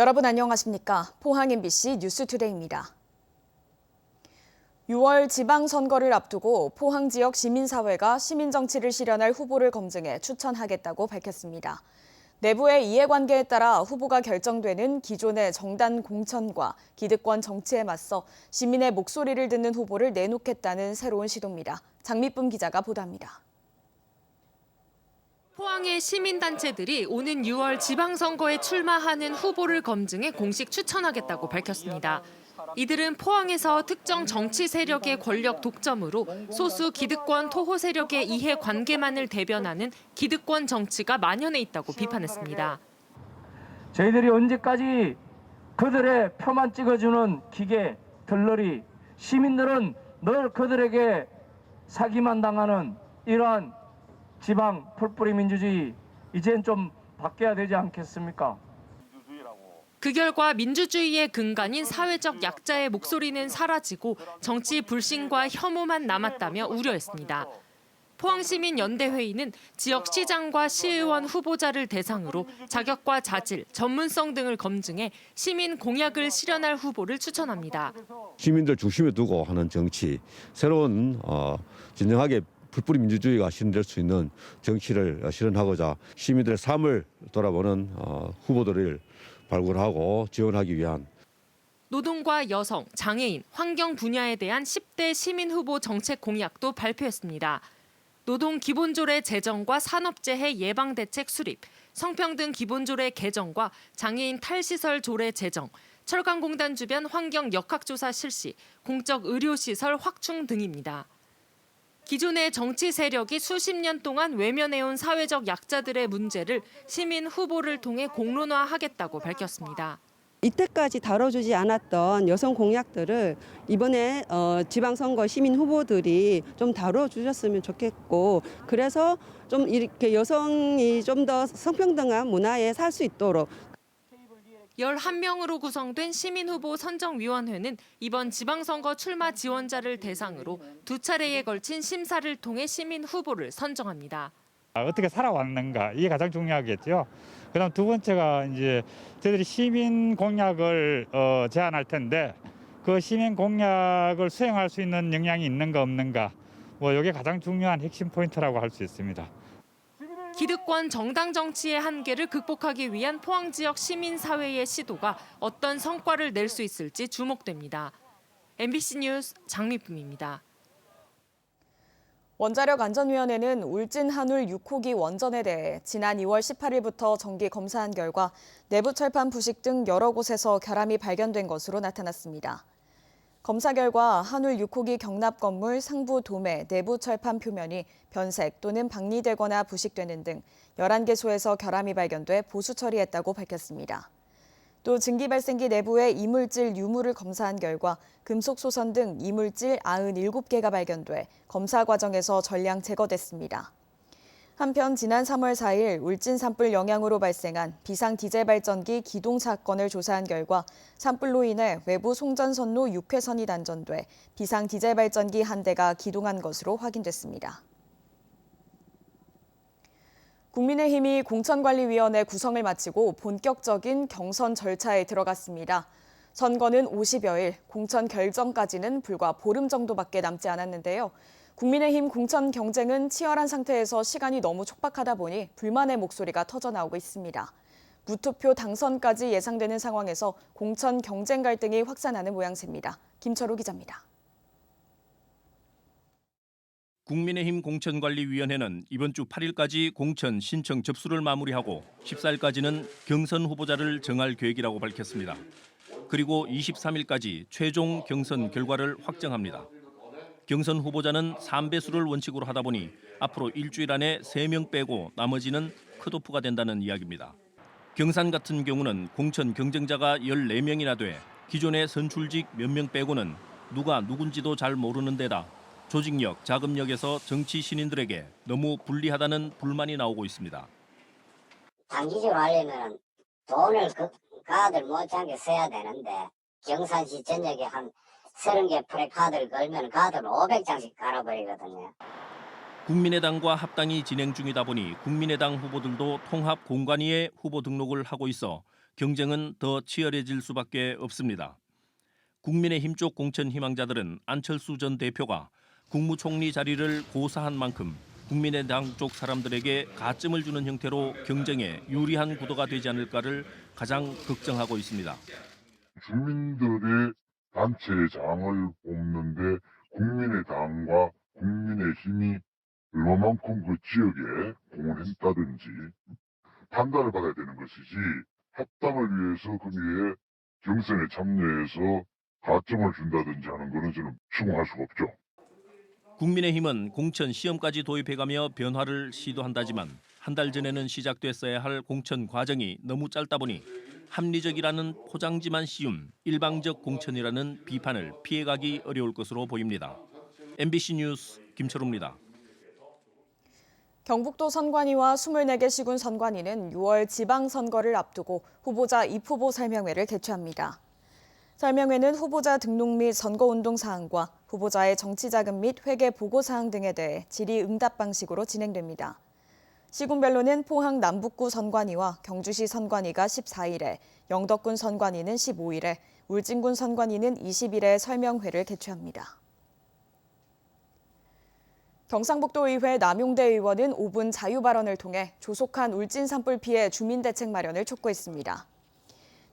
여러분 안녕하십니까? 포항 MBC 뉴스투데이입니다. 6월 지방선거를 앞두고 포항 지역 시민사회가 시민정치를 실현할 후보를 검증해 추천하겠다고 밝혔습니다. 내부의 이해관계에 따라 후보가 결정되는 기존의 정단 공천과 기득권 정치에 맞서 시민의 목소리를 듣는 후보를 내놓겠다는 새로운 시도입니다. 장미쁨 기자가 보도합니다. 포항의 시민단체들이 오는 6월 지방선거에 출마하는 후보를 검증해 공식 추천하겠다고 밝혔습니다. 이들은 포항에서 특정 정치 세력의 권력 독점으로 소수 기득권 토호 세력의 이해관계만을 대변하는 기득권 정치가 만연해 있다고 비판했습니다. 저희들이 언제까지 그들의 표만 찍어주는 기계, 들러리, 시민들은 늘 그들에게 사기만 당하는 이러한 지방 풀뿌리 민주주의 이젠 좀 바뀌어야 되지 않겠습니까? 그 결과 민주주의의 근간인 사회적 약자의 목소리는 사라지고 정치 불신과 혐오만 남았다며 우려했습니다. 포항시민연대회의는 지역 시장과 시의원 후보자를 대상으로 자격과 자질, 전문성 등을 검증해 시민 공약을 실현할 후보를 추천합니다. 시민들 중심에 두고 하는 정치, 새로운 진정하게 풀뿌리 민주주의가 실현될 수 있는 정치를 실현하고자 시민들의 삶을 돌아보는 후보들을 발굴하고 지원하기 위한 노동과 여성, 장애인, 환경 분야에 대한 10대 시민 후보 정책 공약도 발표했습니다. 노동 기본조례 제정과 산업재해 예방대책 수립, 성평등 기본조례 개정과 장애인 탈시설 조례 제정, 철강공단 주변 환경 역학조사 실시, 공적 의료시설 확충 등입니다. 기존의 정치 세력이 수십 년 동안 외면해온 사회적 약자들의 문제를 시민 후보를 통해 공론화하겠다고 밝혔습니다. 이때까지 다뤄주지 않았던 여성 공약들을 이번에 지방선거 시민 후보들이 좀 다뤄주셨으면 좋겠고, 그래서 좀 이렇게 여성이 좀 더 성평등한 문화에 살 수 있도록 11명으로 구성된 시민후보 선정위원회는 이번 지방선거 출마 지원자를 대상으로 두 차례에 걸친 심사를 통해 시민 후보를 선정합니다. 어떻게 살아왔는가 이게 가장 중요하겠죠. 그다음 두 번째가 이제 저희들이 시민 공약을 제안할 텐데 그 시민 공약을 수행할 수 있는 역량이 있는가 없는가, 이게 가장 중요한 핵심 포인트라고 할 수 있습니다. 기득권 정당 정치의 한계를 극복하기 위한 포항 지역 시민사회의 시도가 어떤 성과를 낼 수 있을지 주목됩니다. MBC 뉴스 장미쁨입니다. 원자력안전위원회는 울진 한울 6호기 원전에 대해 지난 2월 18일부터 정기 검사한 결과 내부 철판 부식 등 여러 곳에서 결함이 발견된 것으로 나타났습니다. 검사 결과 한울 6호기 경납 건물 상부 도매 내부 철판 표면이 변색 또는 박리되거나 부식되는 등 11개소에서 결함이 발견돼 보수 처리했다고 밝혔습니다. 또 증기 발생기 내부의 이물질 유무를 검사한 결과 금속 소선 등 이물질 97개가 발견돼 검사 과정에서 전량 제거됐습니다. 한편 지난 3월 4일 울진 산불 영향으로 발생한 비상 디젤 발전기 기동 사건을 조사한 결과 산불로 인해 외부 송전선로 6회선이 단전돼 비상 디젤 발전기 한 대가 기동한 것으로 확인됐습니다. 국민의힘이 공천관리위원회 구성을 마치고 본격적인 경선 절차에 들어갔습니다. 선거는 50여일, 공천 결정까지는 불과 보름 정도밖에 남지 않았는데요. 국민의힘 공천 경쟁은 치열한 상태에서 시간이 너무 촉박하다 보니 불만의 목소리가 터져나오고 있습니다. 무투표 당선까지 예상되는 상황에서 공천 경쟁 갈등이 확산하는 모양새입니다. 김철우 기자입니다. 국민의힘 공천관리위원회는 이번 주 8일까지 공천 신청 접수를 마무리하고 14일까지는 경선 후보자를 정할 계획이라고 밝혔습니다. 그리고 23일까지 최종 경선 결과를 확정합니다. 경선 후보자는 3배수를 원칙으로 하다 보니 앞으로 일주일 안에 3명 빼고 나머지는 컷오프가 된다는 이야기입니다. 경산 같은 경우는 공천 경쟁자가 14명이나 돼 기존의 선출직 몇 명 빼고는 누가 누군지도 잘 모르는 데다 조직력, 자금력에서 정치 신인들에게 너무 불리하다는 불만이 나오고 있습니다. 단기적으로 하려면 돈을 가들 못지않게 써야 되는데 경산시 전역에 한 30개 프레카드를 걸면 카드를 500장씩 깔아버리거든요. 국민의당과 합당이 진행 중이다 보니 국민의당 후보들도 통합 공관위에 후보 등록을 하고 있어 경쟁은 더 치열해질 수밖에 없습니다. 국민의힘 쪽 공천 희망자들은 안철수 전 대표가 국무총리 자리를 고사한 만큼 국민의당 쪽 사람들에게 가점을 주는 형태로 경쟁에 유리한 구도가 되지 않을까를 가장 걱정하고 있습니다. 주민들의 단체장을 뽑는데 국민의당과 국민의힘이 얼마만큼 그 지역에 공헌했다든지 판단을 받아야 되는 것이지, 합당을 위해서 거기에 경선에 참여해서 가점을 준다든지 하는 것은 저는 추궁할 수가 없죠. 국민의힘은 공천 시험까지 도입해가며 변화를 시도한다지만 한 달 전에는 시작됐어야 할 공천 과정이 너무 짧다 보니 합리적이라는 포장지만 씌운 일방적 공천이라는 비판을 피해가기 어려울 것으로 보입니다. MBC 뉴스 김철우입니다. 경북도 선관위와 24개 시군 선관위는 6월 지방선거를 앞두고 후보자 입후보 설명회를 개최합니다. 설명회는 후보자 등록 및 선거운동 사항과 후보자의 정치자금 및 회계 보고 사항 등에 대해 질의응답 방식으로 진행됩니다. 시군별로는 포항 남북구 선관위와 경주시 선관위가 14일에, 영덕군 선관위는 15일에, 울진군 선관위는 20일에 설명회를 개최합니다. 경상북도의회 남용대 의원은 5분 자유발언을 통해 조속한 울진 산불 피해 주민 대책 마련을 촉구했습니다.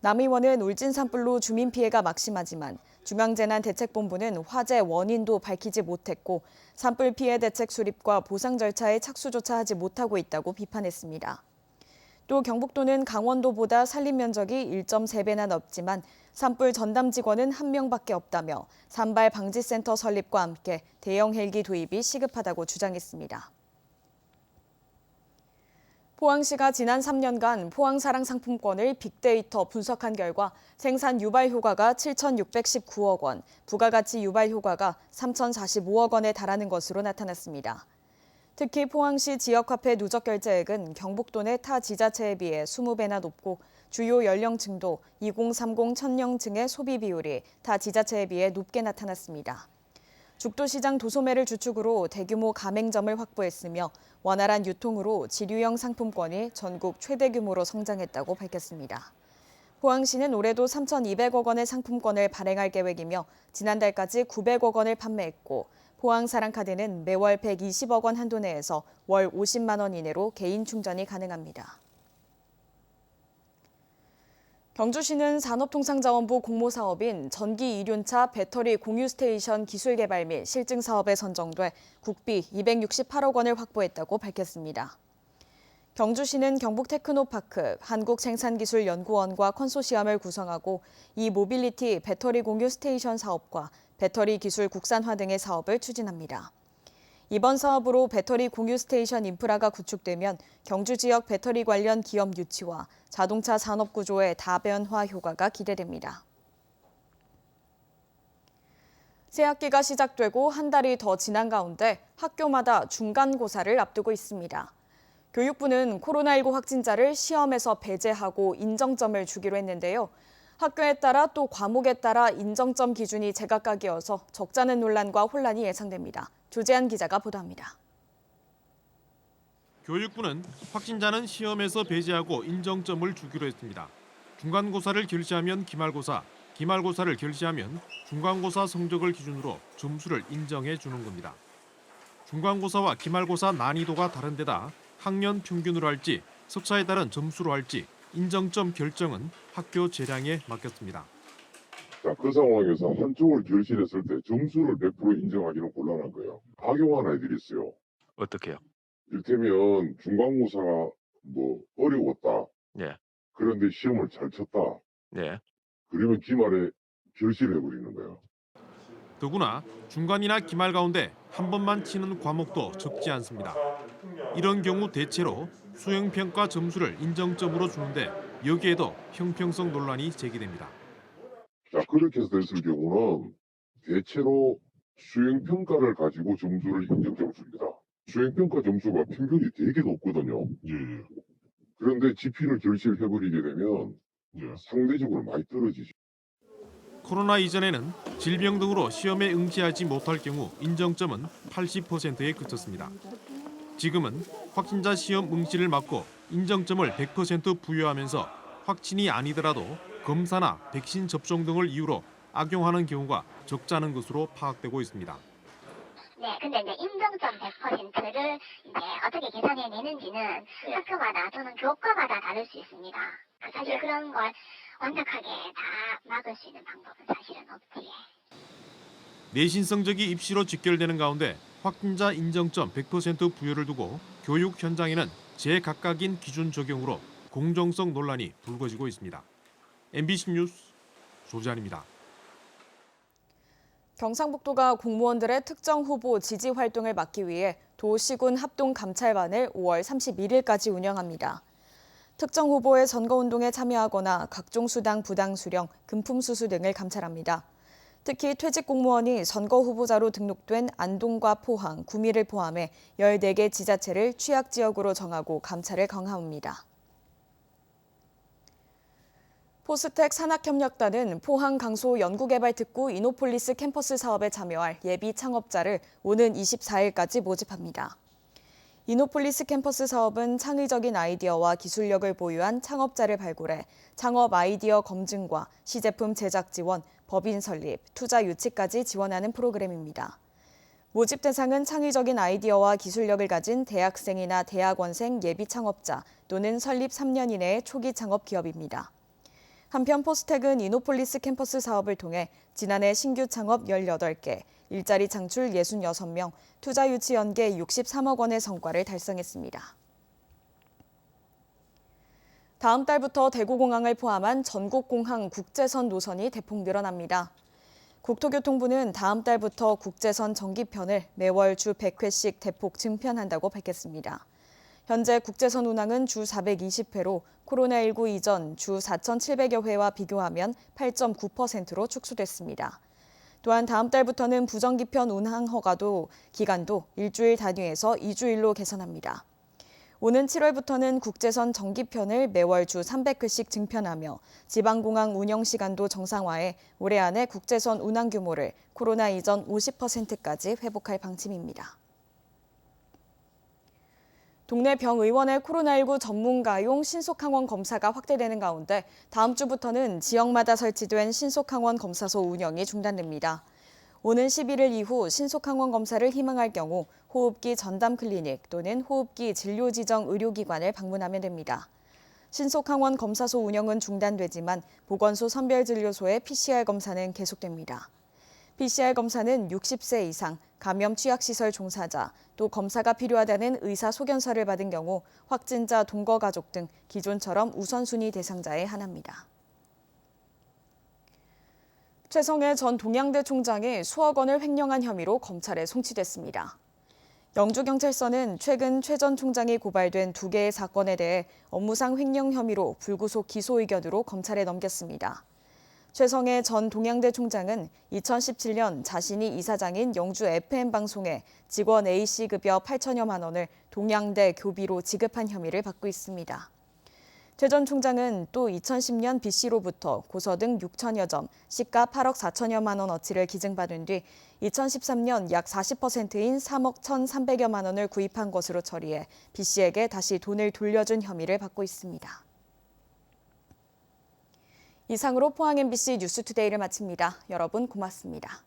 남 의원은 울진 산불로 주민 피해가 막심하지만 중앙재난대책본부는 화재 원인도 밝히지 못했고 산불 피해 대책 수립과 보상 절차에 착수조차 하지 못하고 있다고 비판했습니다. 또 경북도는 강원도보다 산림 면적이 1.3배나 넓지만 산불 전담 직원은 1명밖에 없다며 산발 방지센터 설립과 함께 대형 헬기 도입이 시급하다고 주장했습니다. 포항시가 지난 3년간 포항사랑 상품권을 빅데이터 분석한 결과 생산 유발 효과가 7,619억 원, 부가가치 유발 효과가 3,045억 원에 달하는 것으로 나타났습니다. 특히 포항시 지역화폐 누적 결제액은 경북도 내 타 지자체에 비해 20배나 높고 주요 연령층도 2030 천령층의 소비 비율이 타 지자체에 비해 높게 나타났습니다. 죽도시장 도소매를 주축으로 대규모 가맹점을 확보했으며 원활한 유통으로 지류형 상품권이 전국 최대 규모로 성장했다고 밝혔습니다. 포항시는 올해도 3,200억 원의 상품권을 발행할 계획이며 지난달까지 900억 원을 판매했고 포항사랑카드는 매월 120억 원 한도 내에서 월 50만 원 이내로 개인 충전이 가능합니다. 경주시는 산업통상자원부 공모사업인 전기 이륜차 배터리 공유 스테이션 기술 개발 및 실증 사업에 선정돼 국비 268억 원을 확보했다고 밝혔습니다. 경주시는 경북테크노파크, 한국생산기술연구원과 컨소시엄을 구성하고 이 모빌리티 배터리 공유 스테이션 사업과 배터리 기술 국산화 등의 사업을 추진합니다. 이번 사업으로 배터리 공유 스테이션 인프라가 구축되면 경주 지역 배터리 관련 기업 유치와 자동차 산업 구조의 다변화 효과가 기대됩니다. 새학기가 시작되고 한 달이 더 지난 가운데 학교마다 중간고사를 앞두고 있습니다. 교육부는 코로나19 확진자를 시험에서 배제하고 인정점을 주기로 했는데요. 학교에 따라 또 과목에 따라 인정점 기준이 제각각이어서 적잖은 논란과 혼란이 예상됩니다. 조재한 기자가 보도합니다. 교육부는 확진자는 시험에서 배제하고 인정점을 주기로 했습니다. 중간고사를 결시하면 기말고사, 기말고사를 결시하면 중간고사 성적을 기준으로 점수를 인정해 주는 겁니다. 중간고사와 기말고사 난이도가 다른 데다 학년 평균으로 할지 석사에 따른 점수로 할지 인정점 결정은 학교 재량에 맡겼습니다. 자, 그 상황에서 한쪽을 결실했을 때 점수를 100% 인정하기는 곤란한 거예요. 악용한 아이들이 있어요. 어떻게요? 이를테면 중간고사가 어려웠다. 예. 그런데 시험을 잘 쳤다. 예. 그러면 기말에 결실을 해버리는 거예요. 더구나 중간이나 기말 가운데 한 번만 치는 과목도 적지 않습니다. 이런 경우 대체로 수행평가 점수를 인정점으로 주는데 여기에도 형평성 논란이 제기됩니다. 자, 그렇게 해서 됐을 경우는 대체로 수행평가를 가지고 점수를 인정점을 줍니다. 수행평가 점수가 평균이 되게 높거든요. 예. 그런데 지필을 결실해버리게 되면 상대적으로 많이 떨어지죠. 코로나 이전에는 질병 등으로 시험에 응시하지 못할 경우 인정점은 80%에 그쳤습니다. 지금은 확진자 시험 응시를 막고 인정점을 100% 부여하면서 확진이 아니더라도 검사나 백신 접종 등을 이유로 악용하는 경우가 적잖은 것으로 파악되고 있습니다. 네, 근데 이제 인정점 100%를 이제 어떻게 계산해내는지는 학교마다 또는 교과마다 다를 수 있습니다. 사실 그런 걸 완벽하게 다 막을 수 있는 방법은 사실은 없지. 내신 성적이 입시로 직결되는 가운데 확진자 인정점 100% 부여를 두고 교육 현장에는 제각각인 기준 적용으로 공정성 논란이 불거지고 있습니다. MBC 뉴스 조지환입니다. 경상북도가 공무원들의 특정 후보 지지 활동을 막기 위해 도시군 합동 감찰반을 5월 31일까지 운영합니다. 특정 후보의 선거운동에 참여하거나 각종 수당 부당 수령, 금품 수수 등을 감찰합니다. 특히 퇴직 공무원이 선거 후보자로 등록된 안동과 포항, 구미를 포함해 14개 지자체를 취약 지역으로 정하고 감찰을 강화합니다. 포스텍 산학협력단은 포항 강소 연구개발특구 이노폴리스 캠퍼스 사업에 참여할 예비 창업자를 오는 24일까지 모집합니다. 이노폴리스 캠퍼스 사업은 창의적인 아이디어와 기술력을 보유한 창업자를 발굴해 창업 아이디어 검증과 시제품 제작 지원, 법인 설립, 투자 유치까지 지원하는 프로그램입니다. 모집 대상은 창의적인 아이디어와 기술력을 가진 대학생이나 대학원생 예비 창업자 또는 설립 3년 이내의 초기 창업 기업입니다. 한편 포스텍은 이노폴리스 캠퍼스 사업을 통해 지난해 신규 창업 18개, 일자리 창출 66명, 투자 유치 연계 63억 원의 성과를 달성했습니다. 다음 달부터 대구공항을 포함한 전국공항 국제선 노선이 대폭 늘어납니다. 국토교통부는 다음 달부터 국제선 정기편을 매월 주 100회씩 대폭 증편한다고 밝혔습니다. 현재 국제선 운항은 주 420회로 코로나19 이전 주 4,700여 회와 비교하면 8.9%로 축소됐습니다. 또한 다음 달부터는 부정기편 운항 허가도 기간도 일주일 단위에서 2주일로 개선합니다. 오는 7월부터는 국제선 정기편을 매월 주 300회씩 증편하며 지방공항 운영 시간도 정상화해 올해 안에 국제선 운항 규모를 코로나 이전 50%까지 회복할 방침입니다. 동네 병의원의 코로나19 전문가용 신속항원 검사가 확대되는 가운데 다음 주부터는 지역마다 설치된 신속항원 검사소 운영이 중단됩니다. 오는 11일 이후 신속항원 검사를 희망할 경우 호흡기 전담 클리닉 또는 호흡기 진료 지정 의료기관을 방문하면 됩니다. 신속항원 검사소 운영은 중단되지만 보건소 선별진료소의 PCR 검사는 계속됩니다. PCR 검사는 60세 이상, 감염 취약시설 종사자, 또 검사가 필요하다는 의사 소견서를 받은 경우 확진자 동거 가족 등 기존처럼 우선순위 대상자에 한합니다. 최성해 전 동양대 총장이 수억 원을 횡령한 혐의로 검찰에 송치됐습니다. 영주경찰서는 최근 최 전 총장이 고발된 2개의 사건에 대해 업무상 횡령 혐의로 불구속 기소 의견으로 검찰에 넘겼습니다. 최성해 전 동양대 총장은 2017년 자신이 이사장인 영주 FM방송에 직원 A씨 급여 8천여만 원을 동양대 교비로 지급한 혐의를 받고 있습니다. 최 전 총장은 또 2010년 B씨로부터 고서등 6천여 점, 시가 8억 4천여만 원어치를 기증받은 뒤 2013년 약 40%인 3억 1,300여만 원을 구입한 것으로 처리해 B씨에게 다시 돈을 돌려준 혐의를 받고 있습니다. 이상으로 포항 MBC 뉴스투데이를 마칩니다. 여러분 고맙습니다.